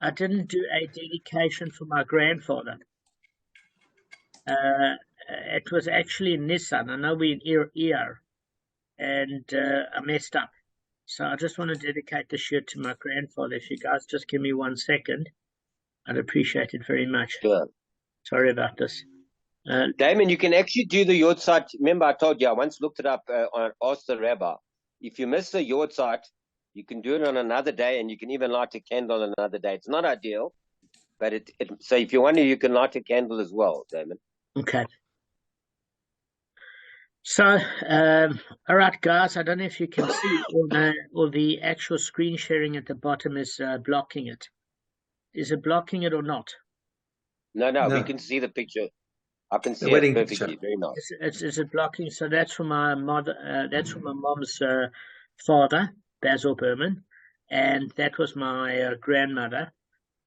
I didn't do a dedication for my grandfather. It was actually in Nissan. I know we're in ER, and I messed up. So I just want to dedicate the shirt to my grandfather. If you guys just give me 1 second, I'd appreciate it very much. Sure. Sorry about this. Damon, you can actually do the Yahrzeit. Remember, I told you, I once looked it up on Ask the Rabbi. If you miss the Yahrzeit, you can do it on another day, and you can even light a candle on another day. It's not ideal, but so if you want to, you can light a candle as well, Damon. Okay. So, all right, guys, I don't know if you can see or the actual screen sharing at the bottom is blocking it. Is it blocking it or not? No, we can see the picture. I can see it perfectly. Very nice. Is it blocking? So that's from my mother. That's from my mom's father, Basil Berman, and that was my grandmother,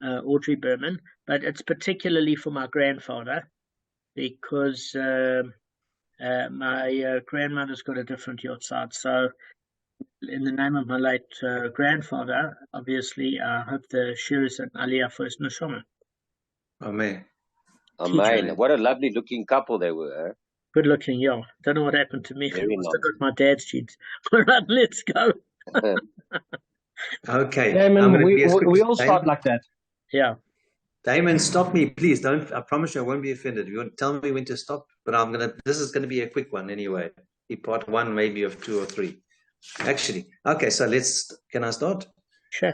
Audrey Berman. But it's particularly for my grandfather because my grandmother's got a different Yahrzeit. So, in the name of my late grandfather, obviously, I hope the shir is an aliyah for his neshama. Amen. Amen. What a lovely looking couple they were. Eh? Good looking, yeah. Don't know what happened to me. Very nice. I got my dad's genes. All right, let's go. Okay. Damon, we all start like that. Yeah. Damon, stop me, please. Don't. I promise you, I won't be offended. You want to tell me when to stop, but this is going to be a quick one anyway. Be part one, maybe of 2 or 3. Actually, okay. So can I start? Sure.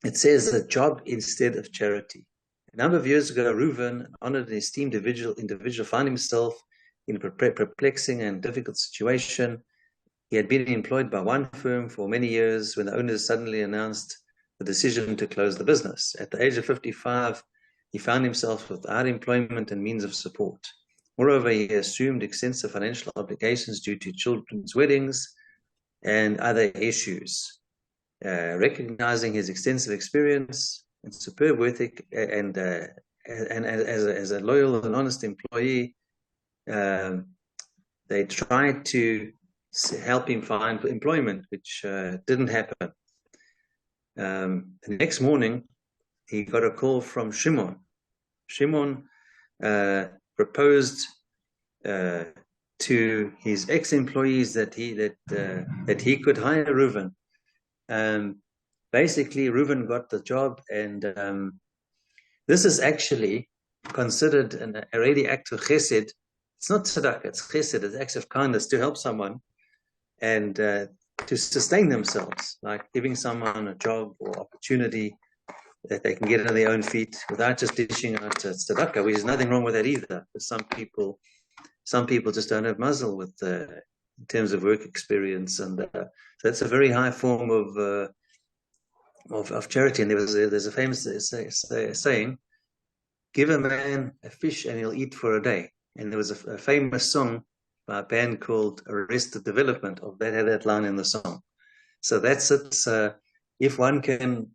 It says a job instead of charity. A number of years ago, Reuven, an honored and esteemed individual, found himself in a perplexing and difficult situation. He had been employed by one firm for many years when the owners suddenly announced the decision to close the business. At the age of 55, he found himself without employment and means of support. Moreover, he assumed extensive financial obligations due to children's weddings and other issues. Recognizing his extensive experience and superb work ethic, and as a loyal and honest employee, they tried to help him find employment, which didn't happen. The next morning, he got a call from Shimon. Shimon proposed to his ex-employees that he could hire Reuven. Basically, Reuven got the job, and this is actually considered an already act of chesed. It's not tzedakah, it's chesed, it's acts of kindness to help someone and to sustain themselves, like giving someone a job or opportunity that they can get on their own feet without just dishing out tzedakah, which is nothing wrong with that either. But some people just don't have muzzle with in terms of work experience, and so that's a very high form of charity. And there's a famous saying, "Give a man a fish and he'll eat for a day." And there was a famous song by a band called Arrested Development that had that line in the song. So that's it. If one can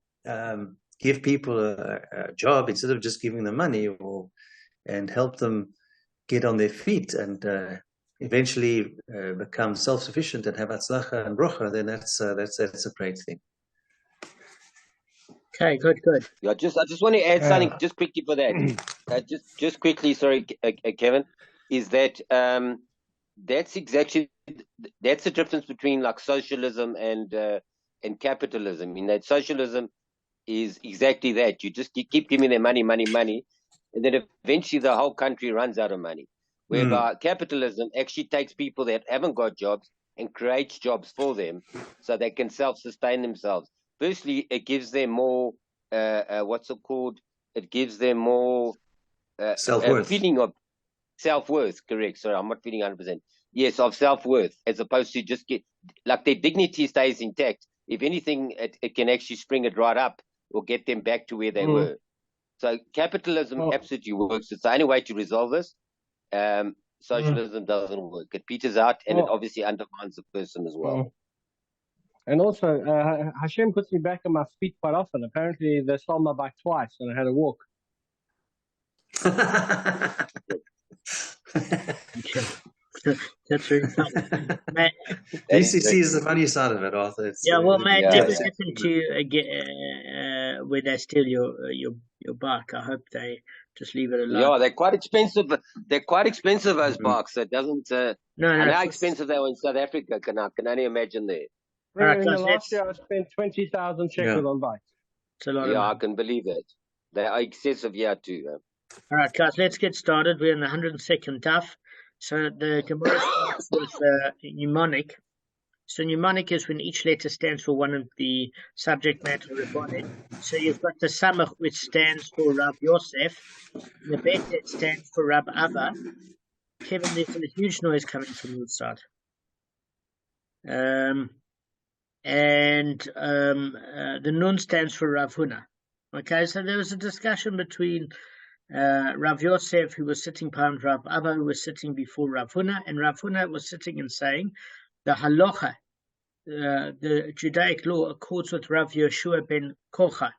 give people a job instead of just giving them money, and help them get on their feet and eventually become self-sufficient and have atzlacha and brocha, then that's a great thing. Okay, good. Yeah, I just want to add something just quickly for that. Just quickly, sorry, Kevin, is that that's the difference between like socialism and capitalism. In that socialism is exactly that. You just keep giving them money, and then eventually the whole country runs out of money. Whereby capitalism actually takes people that haven't got jobs and creates jobs for them so they can self-sustain themselves. Firstly, it gives them more, what's it called? It gives them more self-worth. Feeling of self-worth, correct. Sorry, I'm not feeling 100%. Yes, of self-worth, as opposed to just like their dignity stays intact. If anything, it can actually spring it right up or get them back to where they were. So capitalism absolutely works. It's the only way to resolve this. Socialism doesn't work. It peters out, and it obviously undermines the person as well. And also, Hashem puts me back on my feet quite often. Apparently, they stole my bike twice, and I had to walk. That's very funny. DCC is the funny side of it, Arthur. It's, yeah, well, mate, yeah, never yeah. happened to where they steal your bike. I hope they just leave it alone. Yeah, they're quite expensive. They're quite expensive, those bikes. It doesn't. I know how expensive they were in South Africa. I can only imagine there. All right, In the guys, last year, I spent 20,000 shekels on bikes. It's a lot of Yeah, I money. can believe that. They are excessive here too. All right, guys, let's get started. We're in the 102nd daf. So the Gemara starts with mnemonic. So mnemonic is when each letter stands for one of the subject matter of it. So you've got the samach, which stands for Rav Yosef. The bet that stands for Rav Ava. Kevin, there's a huge noise coming from your side. The nun stands for Rav Huna. Okay, so there was a discussion between Rav Yosef, who was sitting behind Rav Ava, who was sitting before Rav Huna, and Rav Huna was sitting and saying, the halacha, the Judaic law, accords with Rav Yeshua ben Kocha,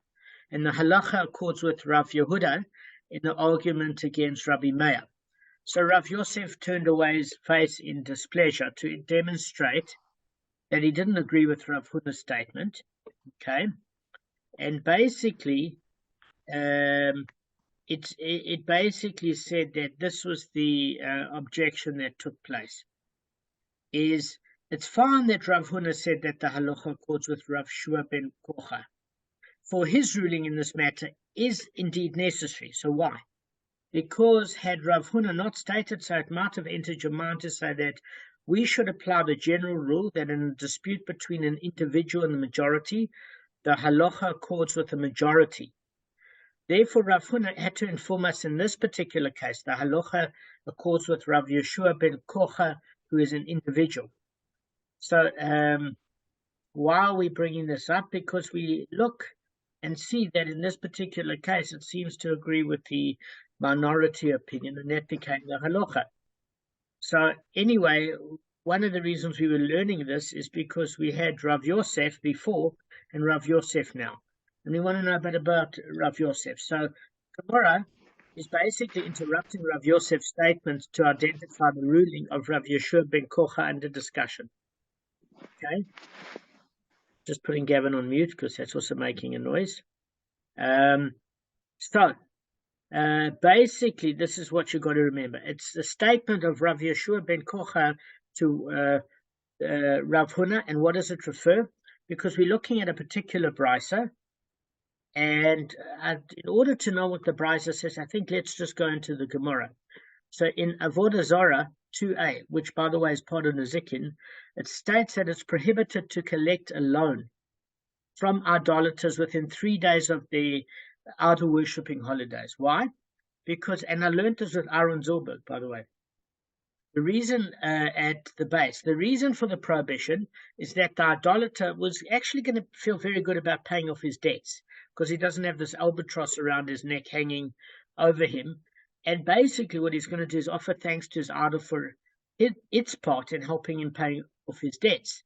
and the halacha accords with Rav Yehuda in the argument against Rabbi Meir. So Rav Yosef turned away his face in displeasure to demonstrate that he didn't agree with Rav Huna's statement. Okay, and basically, it basically said that this was the objection that took place. It's fine that Rav Huna said that the halacha accords with Rav Shua ben Kocha, for his ruling in this matter is indeed necessary. So why? Because had Rav Huna not stated so, it might have entered your mind to say that we should apply the general rule that in a dispute between an individual and the majority, the halacha accords with the majority. Therefore, Rav Huna had to inform us in this particular case, the halacha accords with Rav Yeshua ben Kocha, who is an individual. So why are we bringing this up? Because we look and see that in this particular case, it seems to agree with the minority opinion, and that became the halacha. So anyway, one of the reasons we were learning this is because we had Rav Yosef before and Rav Yosef now. And we want to know a bit about Rav Yosef. So Gemara is basically interrupting Rav Yosef's statement to identify the ruling of Rav Yeshua ben Kocha under discussion. Okay, just putting Gavin on mute because that's also making a noise. Basically, this is what you've got to remember. It's the statement of Rav Yeshua ben Kocha to Rav Huna, and what does it refer? Because we're looking at a particular brisa, and in order to know what the brisa says, I think let's just go into the Gemara. So in Avodah Zarah 2a, which by the way is part of Nezikin, it states that it's prohibited to collect a loan from idolaters within 3 days of the idol worshipping holidays. Why? Because, and I learned this with Aaron Zilberg, by the way. The reason at the base, the reason for the prohibition is that the idolater was actually going to feel very good about paying off his debts because he doesn't have this albatross around his neck hanging over him. And basically what he's going to do is offer thanks to his idol for its part in helping him pay off his debts.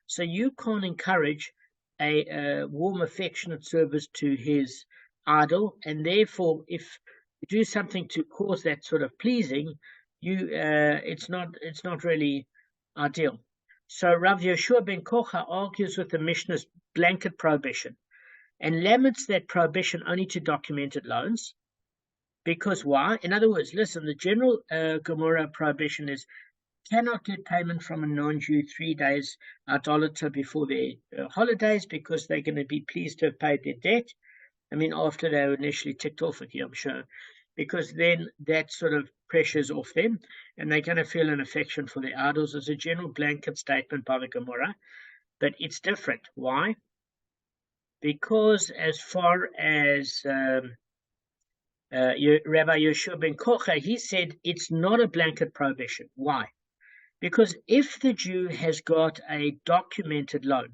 So you can't encourage a warm, affectionate service to his idol, and therefore if you do something to cause that sort of pleasing, it's not really ideal. So Rav Yeshua ben Kocha argues with the Mishnah's blanket prohibition and limits that prohibition only to documented loans. Because why? In other words, listen, the general Gemara prohibition is cannot get payment from a non-Jew 3 days idolater before their holidays because they're going to be pleased to have paid their debt. I mean, after they were initially ticked off with you, I'm sure, because then that sort of pressures off them and they're going to feel an affection for their idols as a general blanket statement by the Gemara. But it's different. Why? Because as far as Rabbi Yeshua ben Kocha, he said it's not a blanket prohibition. Why? Because if the Jew has got a documented loan,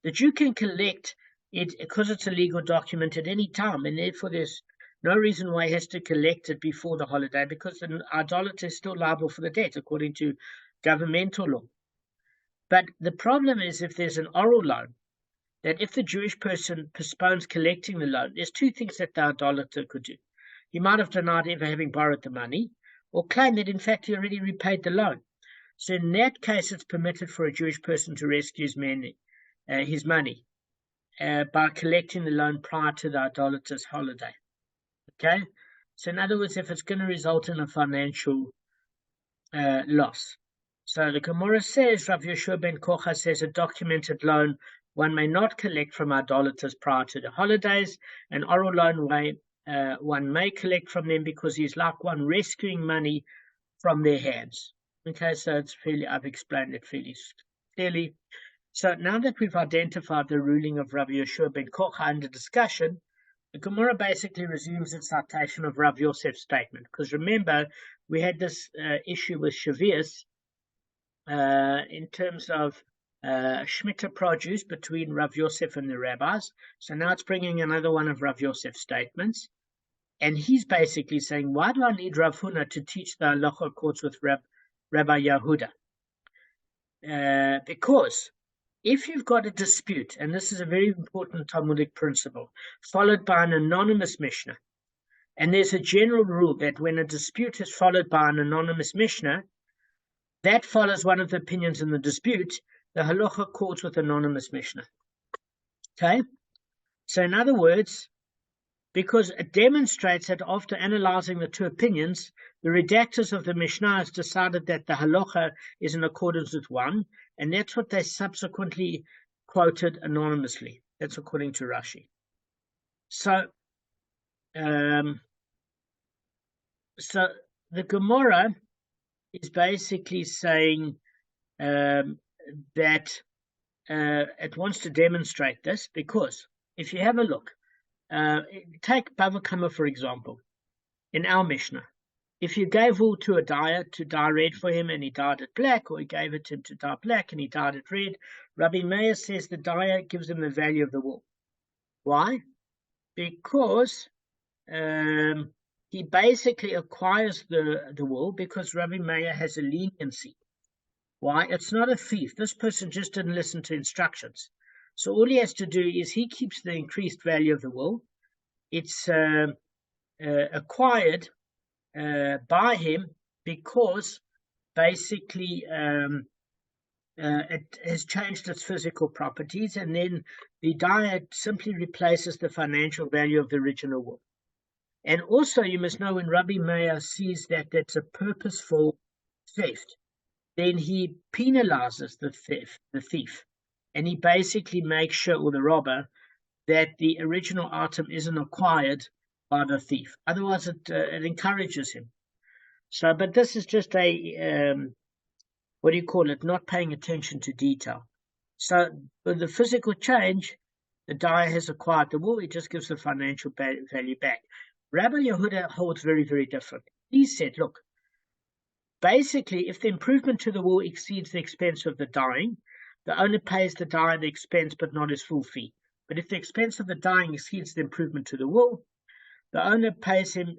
the Jew can collect it because it's a legal document at any time, and therefore there's no reason why he has to collect it before the holiday, because the idolater is still liable for the debt according to governmental law. But the problem is if there's an oral loan, that if the Jewish person postpones collecting the loan, there's two things that the idolater could do. He might have denied ever having borrowed the money, or claim that in fact he already repaid the loan. So in that case, it's permitted for a Jewish person to rescue his money by collecting the loan prior to the idolatrous holiday. Okay? So in other words, if it's going to result in a financial loss. So the Gemara says, Rav Yeshua ben Kocha says, a documented loan one may not collect from idolaters prior to the holidays. An oral loan one may collect from them because he's like one rescuing money from their hands. Okay, so it's I've explained it fairly clearly. So now that we've identified the ruling of Rav Yeshua ben Kocha under discussion, the Gemara basically resumes its citation of Rav Yosef's statement. Because remember, we had this issue with Shavuos in terms of Shemitah produce between Rav Yosef and the rabbis. So now it's bringing another one of Rav Yosef's statements. And he's basically saying, why do I need Rav Huna to teach the halacha courts with Rabbi Yehuda? Because if you've got a dispute, and this is a very important Talmudic principle, followed by an anonymous Mishnah, and there's a general rule that when a dispute is followed by an anonymous Mishnah, that follows one of the opinions in the dispute, the halacha courts with anonymous Mishnah. Okay? So in other words, because it demonstrates that after analyzing the two opinions, the redactors of the Mishnah has decided that the halacha is in accordance with one, and that's what they subsequently quoted anonymously. That's according to Rashi. So the Gemara is basically saying that it wants to demonstrate this, because if you have a look, take Bava Kamma, for example, in our Mishnah. If you gave wool to a dyer to dye red for him and he dyed it black, or you gave it to him to dye black and he dyed it red, Rabbi Meir says the dyer gives him the value of the wool. Why? Because he basically acquires the wool because Rabbi Meir has a leniency. Why? It's not a thief. This person just didn't listen to instructions. So all he has to do is he keeps the increased value of the wool. It's acquired by him because basically it has changed its physical properties, and then the dyer simply replaces the financial value of the original wool. And also you must know, when Rabbi Meir sees that that's a purposeful theft, then he penalizes the thief. And he basically makes sure, or the robber, that the original item isn't acquired by the thief. Otherwise, it encourages him. So, but this is just a, not paying attention to detail. So, with the physical change, the dyer has acquired the wool, he just gives the financial value back. Rabbi Yehuda holds very, very different. He said, look, basically, if the improvement to the wool exceeds the expense of the dyeing, the owner pays the dyer the expense but not his full fee. But if the expense of the dyeing exceeds the improvement to the wool, the owner pays him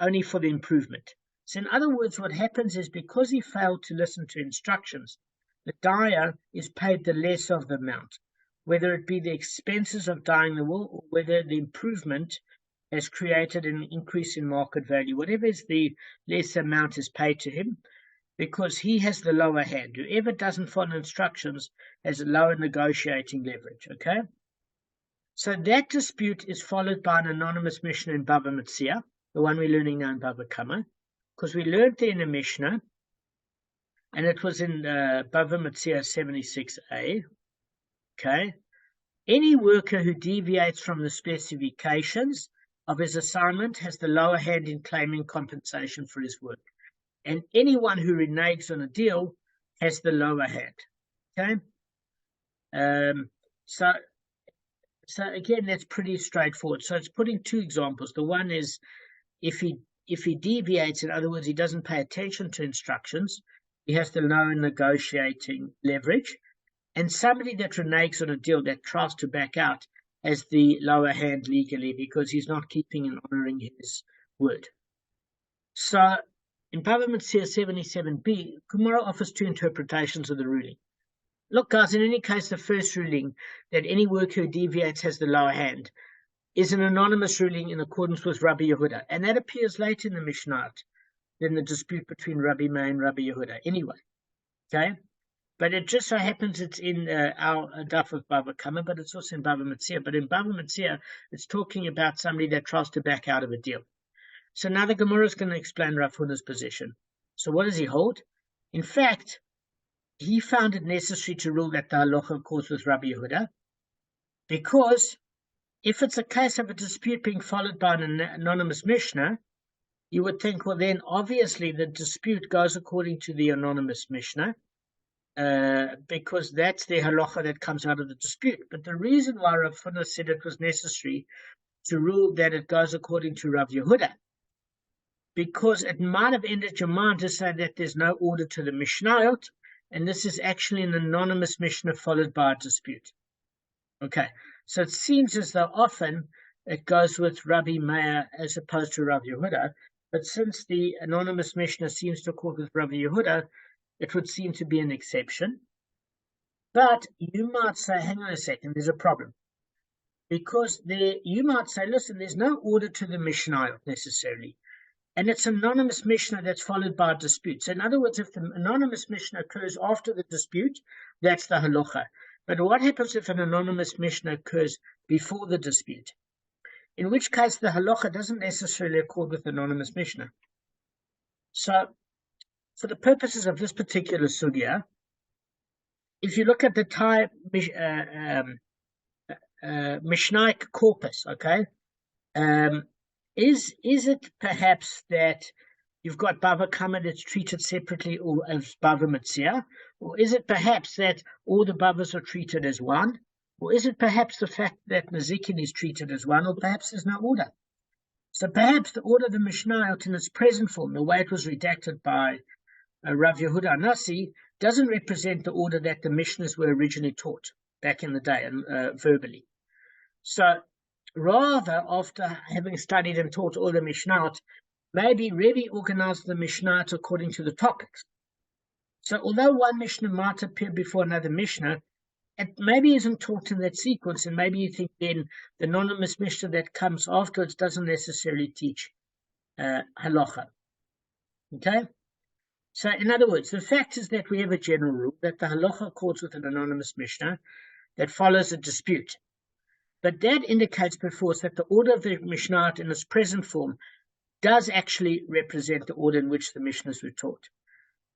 only for the improvement. So in other words, what happens is, because he failed to listen to instructions, the dyer is paid the less of the amount, whether it be the expenses of dyeing the wool or whether the improvement has created an increase in market value. Whatever is the less amount is paid to him, because he has the lower hand. Whoever doesn't follow instructions has a lower negotiating leverage, okay? So that dispute is followed by an anonymous Mishnah in Bava Metzia, the one we're learning now in Bava Kamma, because we learned there in a Mishnah, and it was in Bava Metzia 76a, okay? Any worker who deviates from the specifications of his assignment has the lower hand in claiming compensation for his work. And anyone who reneges on a deal has the lower hand. Okay? So again, that's pretty straightforward. So it's putting two examples. The one is if he deviates, in other words, he doesn't pay attention to instructions, he has the lower negotiating leverage. And somebody that reneges on a deal, that tries to back out, has the lower hand legally, because he's not keeping and honoring his word. So in Bava Metzia 77b, Gemara offers two interpretations of the ruling. Look, guys, in any case, the first ruling, that any worker who deviates has the lower hand, is an anonymous ruling in accordance with Rabbi Yehuda. And that appears later in the Mishnah, in the dispute between Rabbi Meir and Rabbi Yehuda. Anyway, Okay, but it just so happens it's in our daf of Bava Kamma, but it's also in Bava Metzia. But in Bava Metzia, it's talking about somebody that tries to back out of a deal. So now the Gemara is going to explain Rav Huna's position. So what does he hold? In fact, he found it necessary to rule that the halacha accords with Rabbi Yehuda, because if it's a case of a dispute being followed by an anonymous Mishnah, you would think, well, then obviously the dispute goes according to the anonymous Mishnah, because that's the halacha that comes out of the dispute. But the reason why Rav Huna said it was necessary to rule that it goes according to Rav Yehuda, because it might have ended your mind to say that there's no order to the Mishnayot, and this is actually an anonymous Mishnah followed by a dispute. Okay, so it seems as though often it goes with Rabbi Meir as opposed to Rav Yehuda, but since the anonymous Mishnah seems to accord with Rabbi Yehuda, it would seem to be an exception. But you might say, hang on a second, there's a problem. Because you might say, listen, there's no order to the Mishnayot necessarily. And it's an anonymous Mishnah that's followed by a dispute. So in other words, if the anonymous Mishnah occurs after the dispute, that's the halacha. But what happens if an anonymous Mishnah occurs before the dispute? In which case the halacha doesn't necessarily accord with the anonymous Mishnah. So for the purposes of this particular sugya, if you look at the Thai Mishnaic corpus, okay, is it perhaps that you've got Bava Kamma that's treated separately or as Bava Metzia? Or is it perhaps that all the Bavas are treated as one? Or is it perhaps the fact that Nazikin is treated as one? Or perhaps there's no order? So perhaps the order of the Mishnayot in its present form, the way it was redacted by Rav Yehuda Nasi, doesn't represent the order that the Mishnahs were originally taught back in the day, verbally. So rather, after having studied and taught all the Mishnayot, maybe really organized the Mishnayot according to the topics. So although one Mishnah might appear before another Mishnah, it maybe isn't taught in that sequence, and maybe you think then the anonymous Mishnah that comes afterwards doesn't necessarily teach halacha. Okay? So in other words, the fact is that we have a general rule that the halacha accords with an anonymous Mishnah that follows a dispute. But that indicates before us that the order of the Mishnah in its present form does actually represent the order in which the Mishnahs were taught.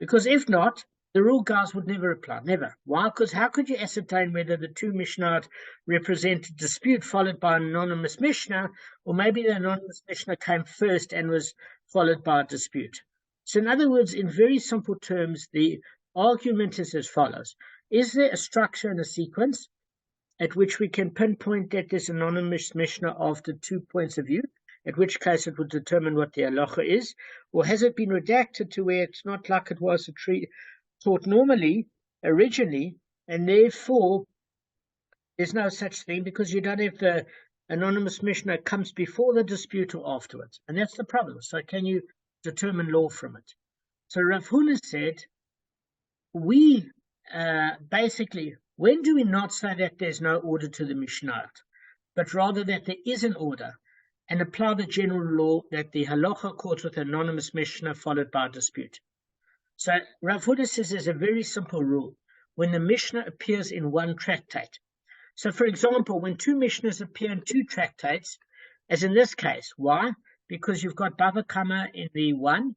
Because if not, the rule, guys, would never apply. Never. Why? Because how could you ascertain whether the two Mishnah represent a dispute followed by an anonymous Mishnah, or maybe the anonymous Mishnah came first and was followed by a dispute? So in other words, in very simple terms, the argument is as follows. Is there a structure and a sequence at which we can pinpoint that this anonymous Mishnah after 2 points of view, at which case it would determine what the halacha is, or has it been redacted to where it's not like it was taught normally, originally, and therefore there's no such thing because you don't have the anonymous Mishnah comes before the dispute or afterwards. And that's the problem. So can you determine law from it? So Rav Huna said, we basically, when do we not say that there's no order to the Mishnah, but rather that there is an order, and apply the general law that the halacha accords with anonymous Mishnah followed by a dispute? So Rav Huna says there's a very simple rule. When the Mishnah appears in one tractate. So for example, when two Mishnahs appear in two tractates, as in this case, why? Because you've got Bava Kamma in the one,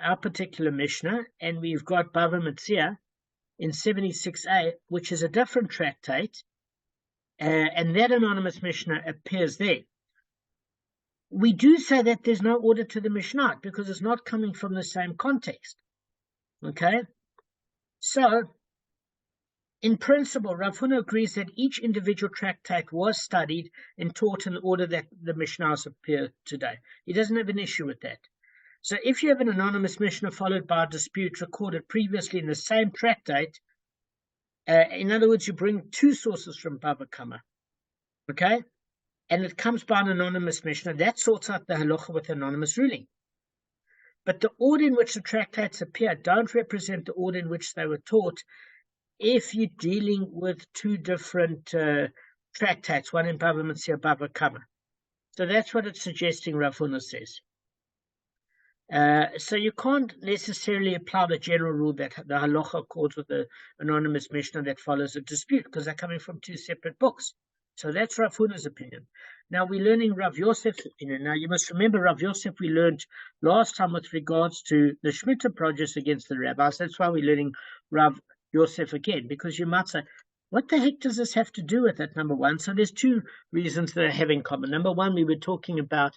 our particular Mishnah, and we've got Bava Metzia in 76a, which is a different tractate, and that anonymous Mishnah appears there. We do say that there's no order to the Mishnah because it's not coming from the same context. Okay? So, in principle, Rav Huna agrees that each individual tractate was studied and taught in the order that the Mishnahs appear today. He doesn't have an issue with that. So if you have an anonymous Mishnah followed by a dispute recorded previously in the same tractate, in other words, you bring two sources from Bava Kamma, okay? And it comes by an anonymous Mishnah, that sorts out the halacha with anonymous ruling. But the order in which the tractates appear don't represent the order in which they were taught if you're dealing with two different tractates, one in Bava Metzia, Bava Kamma. So that's what it's suggesting, Rav Huna says. So you can't necessarily apply the general rule that the halacha accords with the anonymous Mishnah that follows a dispute, because they're coming from two separate books. So that's Rav Huna's opinion. Now we're learning Rav Yosef's opinion. Now you must remember Rav Yosef we learned last time with regards to the Shemitah produce against the rabbis. That's why we're learning Rav Yosef again, because you might say, what the heck does this have to do with it, number one? So there's two reasons that are having common. Number one, we were talking about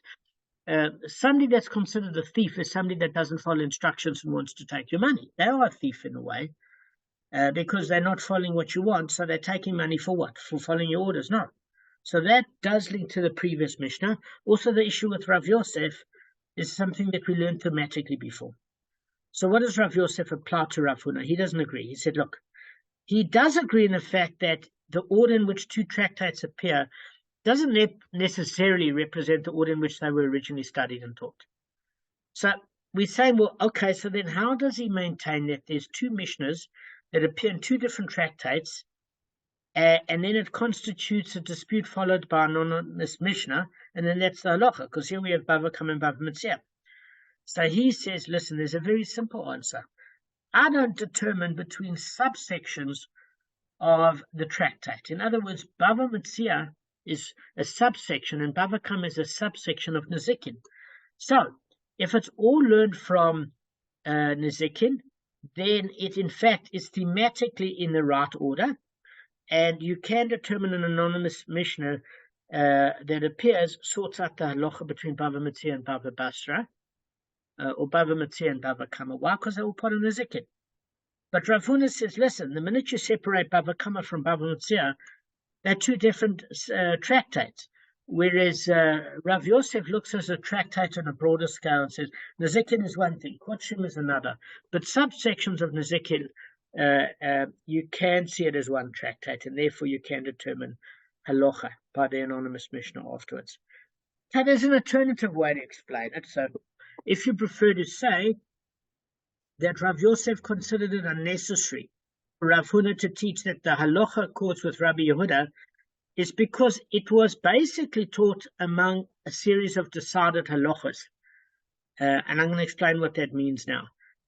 somebody that's considered a thief is somebody that doesn't follow instructions and wants to take your money. They are a thief in a way, because they're not following what you want, so they're taking money for what? For following your orders, no. So that does link to the previous Mishnah. Also, the issue with Rav Yosef is something that we learned thematically before. So what does Rav Yosef apply to Rav Huna? He doesn't agree. He said, look, he does agree in the fact that the order in which two tractates appear doesn't necessarily represent the order in which they were originally studied and taught. So we're saying, well, okay, so then how does he maintain that there's two Mishnahs that appear in two different tractates, and then it constitutes a dispute followed by an anonymous Mishnah, and then that's the halacha, because here we have Bava Kamma daf. So he says, listen, there's a very simple answer. I don't determine between subsections of the tractate. In other words, Bava Metzia is a subsection, and Bava Kamma is a subsection of Nezikin. So, if it's all learned from Nezikin, then it in fact is thematically in the right order, and you can determine an anonymous Mishnah that appears, sorts out the halacha between Bava Metzia and Bava Basra, or Bava Metzia and Bava Kamma. Why? Because they're all part of Nezikin. But Rav Huna says, listen, the minute you separate Bava Kamma from Bava Metzia, they're two different tractates. Whereas Rav Yosef looks at a tractate on a broader scale and says, Nezikin is one thing, Kodshim is another. But subsections of Nezikin, you can see it as one tractate, and therefore you can determine halacha by the anonymous Mishnah afterwards. So there's an alternative way to explain it. So if you prefer to say that Rav Yosef considered it unnecessary for Rav Huna to teach that the halacha accords with Rabbi Yehuda, is because it was basically taught among a series of decided halachas. And I'm going to explain what that means now.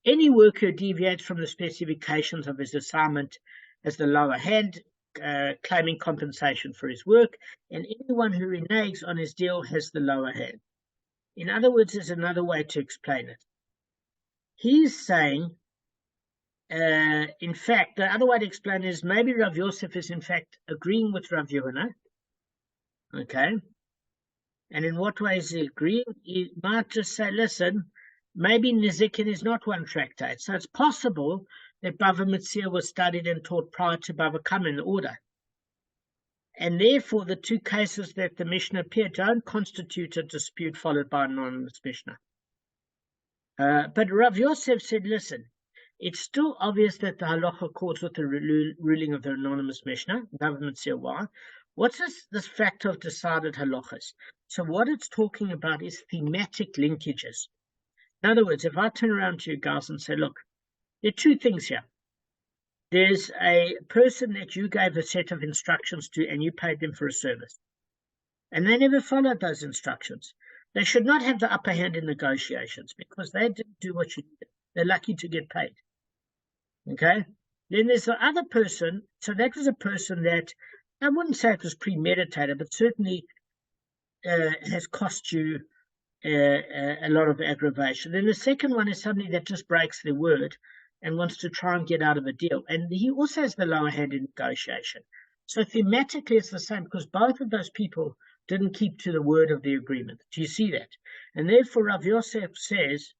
Any worker who deviates from the specifications of his assignment has the lower hand, claiming compensation for his work, and anyone who reneges on his deal has the lower hand. In other words, there's another way to explain it. He's saying, in fact, the other way to explain it is maybe Rav Yosef is in fact agreeing with Rav Yehuda. Okay. And in what way is he agreeing? He might just say, listen, maybe Nezikin is not one tractate. So it's possible that Bava Metzia was studied and taught prior to Bava Kamma in order. And therefore, the two cases that the Mishnah appeared don't constitute a dispute followed by an anonymous Mishnah. But Rav Yosef said, listen, it's still obvious that the halacha accords with the ruling of the anonymous Mishnah, Bava Metzia. Why? What's this fact of decided halachas? So what it's talking about is thematic linkages. In other words, if I turn around to you guys and say, look, there are two things here. There's a person that you gave a set of instructions to and you paid them for a service. And they never followed those instructions. They should not have the upper hand in negotiations because they didn't do what you did. They're lucky to get paid. Okay? Then there's the other person. So that was a person that, I wouldn't say it was premeditated, but certainly has cost you a lot of aggravation. Then the second one is somebody that just breaks their word and wants to try and get out of a deal. And he also has the lower hand in negotiation. So thematically it's the same because both of those people didn't keep to the word of the agreement. Do you see that? And therefore Rav Yosef says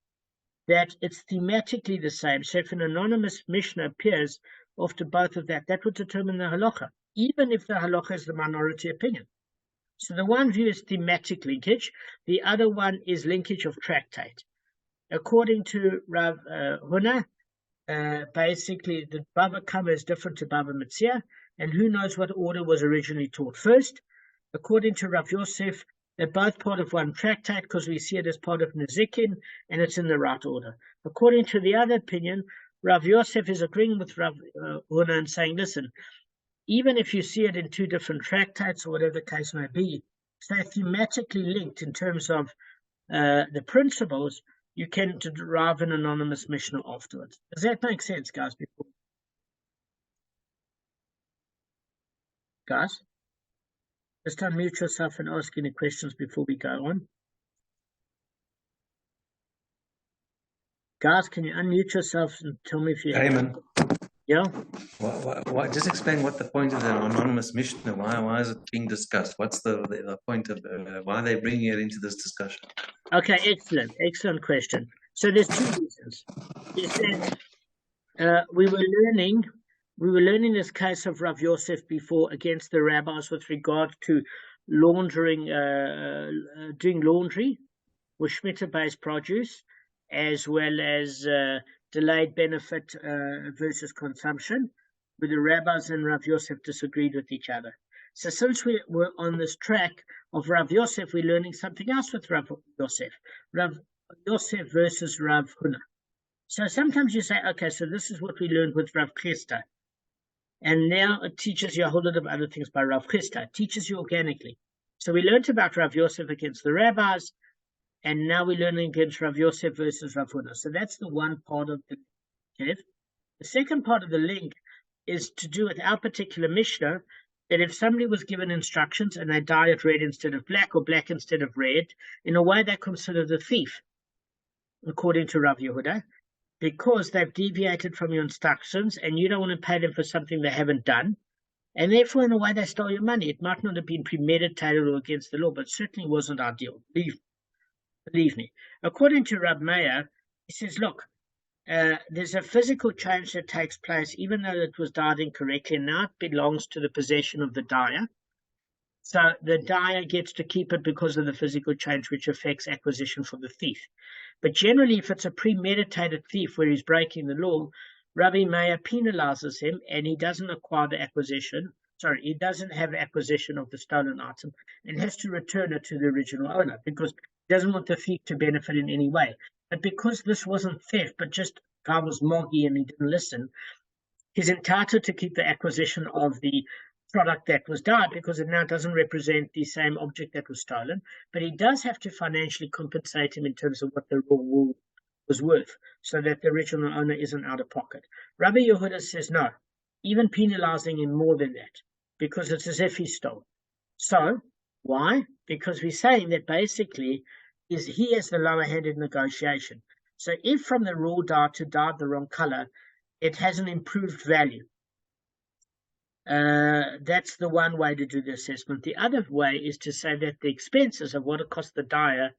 that it's thematically the same. So if an anonymous Mishnah appears after both of that, that would determine the halacha, even if the halacha is the minority opinion. So the one view is thematic linkage. The other one is linkage of tractate. According to Rav Huna, basically the Bava Kamma is different to Bava Metzia, and who knows what order was originally taught first. According to Rav Yosef, they're both part of one tractate because we see it as part of Nezikin, and it's in the right order. According to the other opinion, Rav Yosef is agreeing with Rav Huna and saying, listen, even if you see it in two different tractates or whatever the case may be, they're thematically linked in terms of the principles, you can derive an anonymous Mishnah afterwards. Does that make sense, guys? Guys, just unmute yourself and ask any questions before we go on. Guys, can you unmute yourself and tell me if you Damon. Yeah? Just explain what the point of the anonymous Mishnah, why is it being discussed? What's the point of why are they bringing it into this discussion? Okay, excellent question. So there's two reasons. Is that we were learning this case of Rav Yosef before against the rabbis with regard to doing laundry with Shemitah-based produce, as well as delayed benefit versus consumption, where the rabbis and Rav Yosef disagreed with each other. So since we were on this track of Rav Yosef, we're learning something else with Rav Yosef. Rav Yosef versus Rav Huna. So sometimes you say, okay, so this is what we learned with Rav Chisda. And now it teaches you a whole lot of other things by Rav Chisda. It teaches you organically. So we learned about Rav Yosef against the rabbis, and now we're learning against Rav Yosef versus Rav Huna. So that's the one part of the link. The second part of the link is to do with our particular Mishnah, that if somebody was given instructions and they dye it red instead of black or black instead of red, in a way they're considered a thief, according to Rav Yehuda, because they've deviated from your instructions and you don't want to pay them for something they haven't done. And therefore, in a way, they stole your money. It might not have been premeditated or against the law, but certainly wasn't ideal. Believe me. According to Rab Meir, he says, look, there's a physical change that takes place, even though it was dyed incorrectly, and now it belongs to the possession of the dyer. So the dyer gets to keep it because of the physical change, which affects acquisition for the thief. But generally, if it's a premeditated thief where he's breaking the law, Rabbi Meir penalizes him and he doesn't acquire the acquisition. Sorry, he doesn't have acquisition of the stolen item and has to return it to the original owner because he doesn't want the thief to benefit in any way. But because this wasn't theft, but just guy was moggy and he didn't listen, he's entitled to keep the acquisition of the product that was dyed because it now doesn't represent the same object that was stolen, but he does have to financially compensate him in terms of what the raw wool was worth so that the original owner isn't out of pocket. Rabbi Yehuda says no, even penalizing him more than that because it's as if he stole. So why? Because we're saying that basically he has the lower hand in negotiation. So if from the raw dye to dye the wrong color, it has an improved value. That's the one way to do the assessment. The other way is to say that the expenses of what it costs the dyer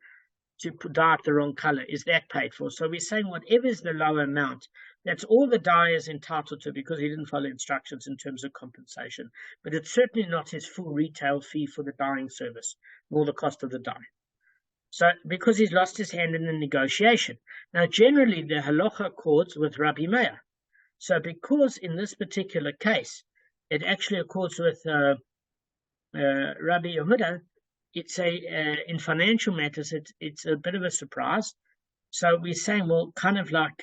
to dye it the wrong color, is that paid for? So we're saying whatever is the lower amount, that's all the dyer is entitled to because he didn't follow instructions in terms of compensation. But it's certainly not his full retail fee for the dyeing service, nor the cost of the dye. So because he's lost his hand in the negotiation. Now generally the halacha accords with Rabbi Meir. So because in this particular case, it actually accords with Rabbi Yehuda, it's in financial matters, it's a bit of a surprise. So we're saying, well, kind of like,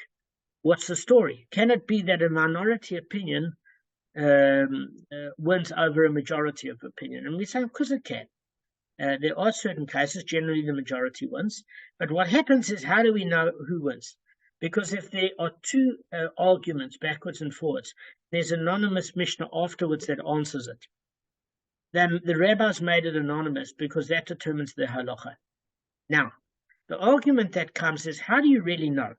what's the story? Can it be that a minority opinion wins over a majority of opinion? And we say, of course it can. There are certain cases, generally the majority wins. But what happens is, how do we know who wins? Because if there are two arguments backwards and forwards, there's an anonymous Mishnah afterwards that answers it. Then the rabbis made it anonymous because that determines the halacha. Now, the argument that comes is, how do you really know?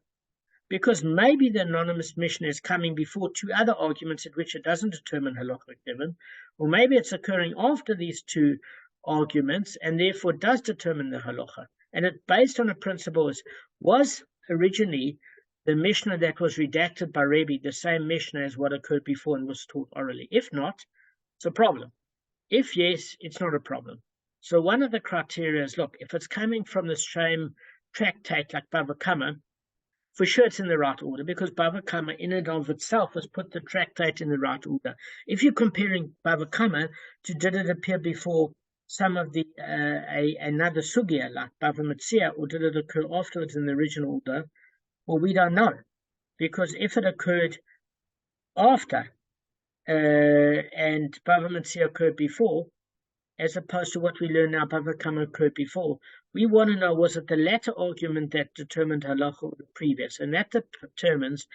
Because maybe the anonymous Mishnah is coming before two other arguments in which it doesn't determine halacha given, or maybe it's occurring after these two arguments and therefore does determine the halacha. And it's based on a principle was originally the Mishnah that was redacted by Rebbe the same Mishnah as what occurred before and was taught orally? If not, it's a problem. If yes, it's not a problem. So one of the criteria is, look, if it's coming from the same tractate like Bava Kamma, for sure it's in the right order, because Bava Kamma in and of itself has put the tractate in the right order. If you're comparing Bava Kamma to did it appear before some of the another sugya like Bava Metzia, or did it occur afterwards in the original order, well, we don't know, because if it occurred after and Bava Metzia occurred before, as opposed to what we learn now, Bava Kamma occurred before, We want to know, was it the latter argument that determined halacha or the previous? And that determines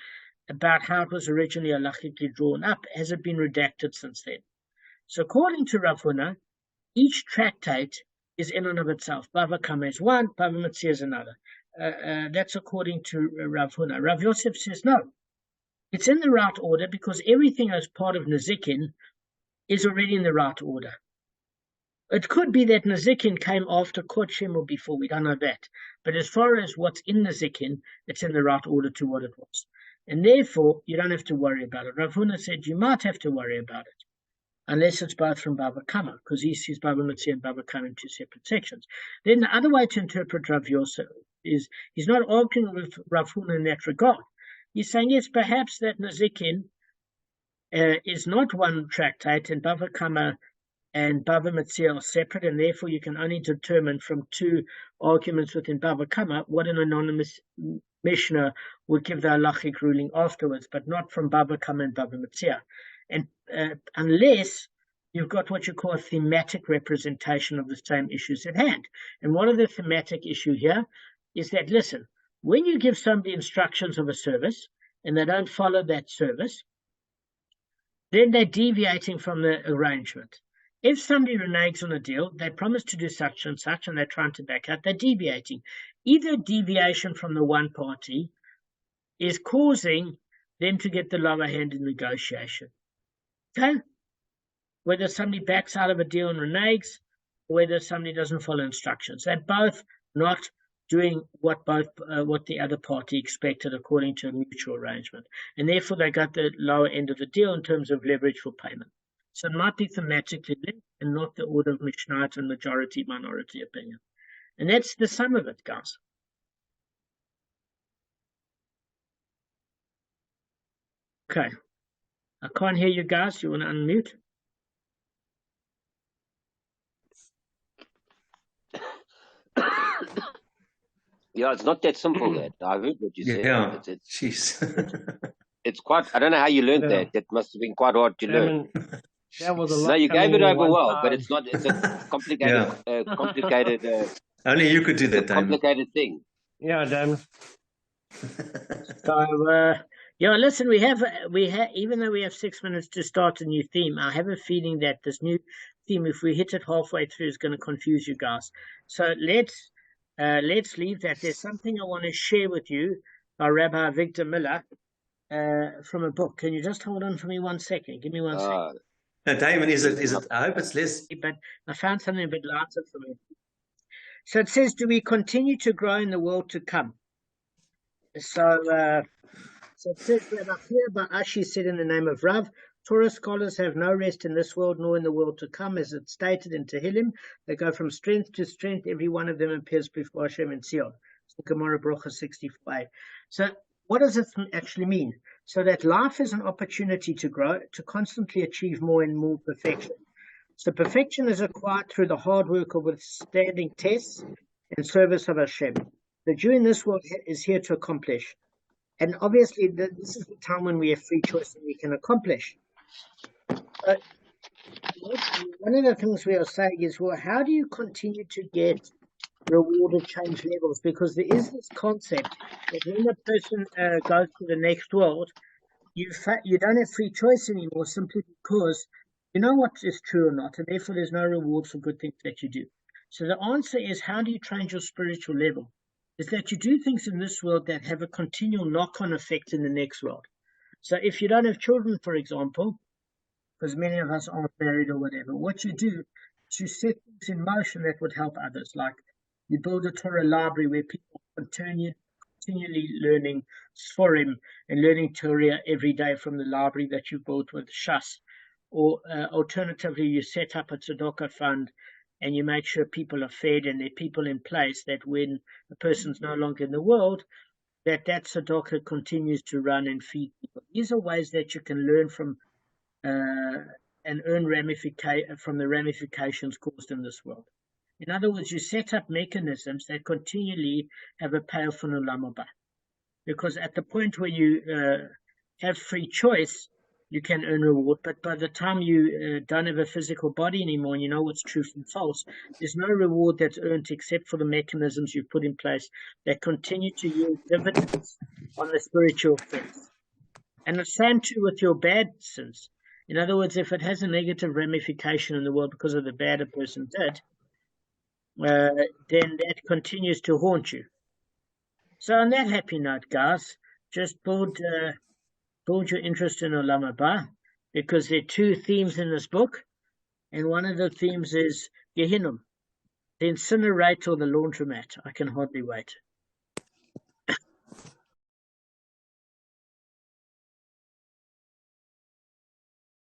about how it was originally halachically drawn up. Has it been redacted since then? So according to Rav Huna, each tractate is in and of itself. Bava Kamma is one, Bava Metzia is another. That's according to Rav Huna. Rav Yosef says no. It's in the right order because everything as part of Nezikin is already in the right order. It could be that Nezikin came after Kodshim or before, we don't know that. But as far as what's in Nezikin, it's in the right order to what it was. And therefore, you don't have to worry about it. Rav Huna said you might have to worry about it, unless it's both from Bava Kamma, because he sees Bava Metzia and Bava Kamma in two separate sections. Then the other way to interpret Rav Yosef is he's not arguing with Rav Huna in that regard. He's saying, yes, perhaps that Nezikin is not one tractate, and Bava Kamma and Bava Metzia are separate, and therefore you can only determine from two arguments within Bava Kamma what an anonymous Mishnah would give the halachic ruling afterwards, but not from Bava Kamma and Bava Metzia. And unless you've got what you call a thematic representation of the same issues at hand. And one of the thematic issue here is that, listen, when you give somebody instructions of a service and they don't follow that service, then they're deviating from the arrangement. If somebody reneges on a deal, they promise to do such and such, and they're trying to back out, they're deviating. Either deviation from the one party is causing them to get the lower hand in negotiation. Okay? Whether somebody backs out of a deal and reneges, or whether somebody doesn't follow instructions. They're both not doing what the other party expected according to a mutual arrangement. And therefore they got the lower end of the deal in terms of leverage for payment. So it might be thematically linked and not the order of Mishnayot and majority-minority opinion. And that's the sum of it, guys. Okay. I can't hear you guys. You want to unmute? Yeah, it's not that simple, that. I heard what you said. Yeah, it's quite, I don't know how you learned that. That must have been quite hard to learn. That was a lot. No, you gave it over well, but it's not, it's a complicated, only you could do that, Damon. Complicated thing. Yeah, Damon. So, yeah, listen, we have, even though we have 6 minutes to start a new theme, I have a feeling that this new theme, if we hit it halfway through, is going to confuse you guys. So let's leave that. There's something I want to share with you by Rabbi Victor Miller from a book. Can you just hold on for me 1 second? Give me 1 second. No, Damon, is it? I hope it's less. But I found something a bit lighter for me. So it says, do we continue to grow in the world to come? So it says that up here, but Ashi said in the name of Rav, Torah scholars have no rest in this world nor in the world to come, as it's stated in Tehillim. They go from strength to strength. Every one of them appears before Hashem in Sion. So Gemara Brocha 65. So what does it actually mean? So that life is an opportunity to grow, to constantly achieve more and more perfection. So perfection is acquired through the hard work of withstanding tests and service of Hashem. The Jew in this world is here to accomplish. And obviously, this is the time when we have free choice and we can accomplish. But one of the things we are saying is, well, how do you continue to get rewarded change levels? Because there is this concept that when a person goes to the next world, you don't have free choice anymore simply because you know what is true or not, and therefore there's no reward for good things that you do. So the answer is, how do you change your spiritual level? Is that you do things in this world that have a continual knock-on effect in the next world. So if you don't have children, for example, because many of us aren't married or whatever, what you do is you set things in motion that would help others. Like you build a Torah library where people continually learning Sforim and learning Torah every day from the library that you built with Shas. Or alternatively, you set up a tzedakah fund and you make sure people are fed and there are people in place that when a person's no longer in the world, that tzedakah continues to run and feed people. These are ways that you can learn from and earn from the ramifications caused in this world. In other words, you set up mechanisms that continually have a payoff on Olam Haba. Because at the point where you have free choice, you can earn reward. But by the time you don't have a physical body anymore and you know what's true from false, there's no reward that's earned except for the mechanisms you've put in place that continue to yield dividends on the spiritual things. And the same too with your bad sins. In other words, if it has a negative ramification in the world because of the bad a person did, then that continues to haunt you. So on that happy note, guys, just build your interest in Olam Haba, because there are two themes in this book, and one of the themes is Gehinnom, the incinerator or the laundromat. I can hardly wait.